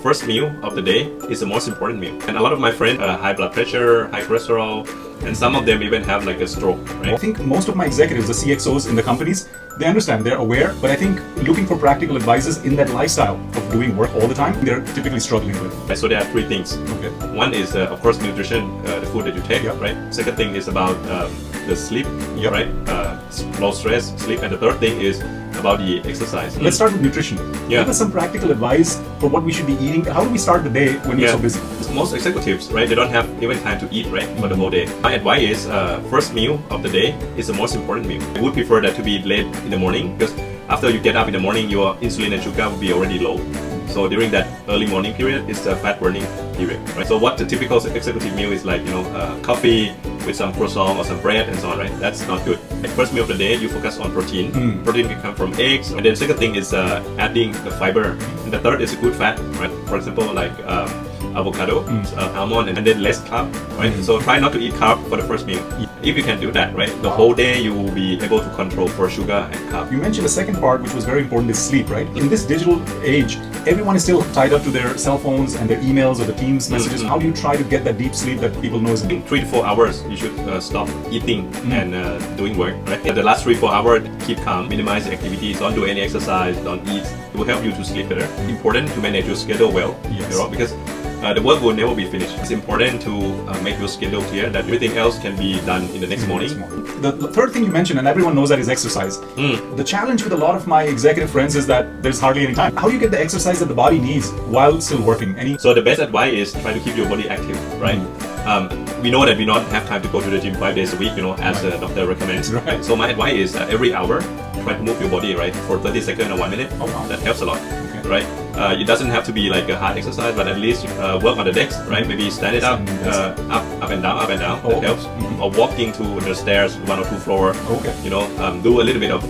first meal of the day is the most important meal. And a lot of my friends high blood pressure, high cholesterol, and some of them even have like a stroke, right? I think most of my executives, the CXOs in the companies, they understand, they're aware, but I think looking for practical advices in that lifestyle of doing work all the time, they're typically struggling with. Right, so there are three things. Okay. One is, of course, nutrition, the food that you take, Yep. right? Second thing is about the sleep, Yep. right? Low stress, sleep. And the third thing is about the exercise. Let's start with nutrition. Yeah. Give us some practical advice for what we should be eating. How do we start the day when we're so busy? Most executives, right, they don't have even time to eat, right, for the whole day. My advice is first meal of the day is the most important meal. I would prefer that to be late in the morning because after you get up in the morning, your insulin and sugar will be already low. So during that early morning period, it's a fat burning period, right? So what the typical executive meal is like, coffee with some croissant or some bread and so on, right? That's not good. Like first meal of the day, you focus on protein. Protein can come from eggs. And then second thing is adding the fiber. And the third is a good fat, right? For example, like avocado, almond, and then less carb, right? So try not to eat carb for the first meal. If you can do that, right, the whole day you will be able to control for sugar and carb. You mentioned the second part, which was very important, is sleep, right? In this digital age, everyone is still tied up to their cell phones and their emails or the Teams messages. How do you try to get that deep sleep that people know is In 3 to 4 hours, you should stop eating and doing work, right? The last 3 to 4 hours, keep calm, minimize the activities, don't do any exercise, don't eat. It will help you to sleep better. Important to manage your schedule well, because the work will never be finished. It's important to make your schedule clear that everything else can be done in the next morning. The third thing you mentioned, and everyone knows that, is exercise. The challenge with a lot of my executive friends is that there's hardly any time. How do you get the exercise that the body needs while still working? So the best advice is try to keep your body active, right? We know that we don't have time to go to the gym 5 days a week, as the doctor recommends. Right. So my advice is every hour, try to move your body, right, for 30 seconds or 1 minute. Oh, wow. That helps a lot, right? It doesn't have to be like a hard exercise, but at least work on the decks, right? Maybe stand it up, up and down, That helps. Or walking to the stairs, 1 or 2 floors. Do a little bit of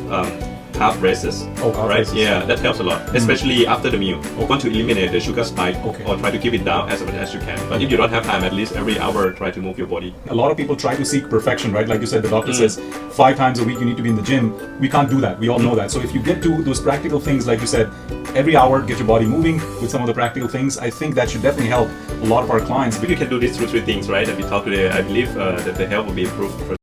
calf raises, right? Yeah, that helps a lot, especially after the meal. You want to eliminate the sugar spike or try to keep it down as much as you can. But if you don't have time, at least every hour, try to move your body. A lot of people try to seek perfection, right? Like you said, the doctor says 5 times a week you need to be in the gym. We can't do that. We all know that. So if you get to those practical things, like you said, every hour, get your body moving with some of the practical things, I think that should definitely help a lot of our clients. If you can do these 2 or 3 things, right, that we talked today, I believe that the health will be improved.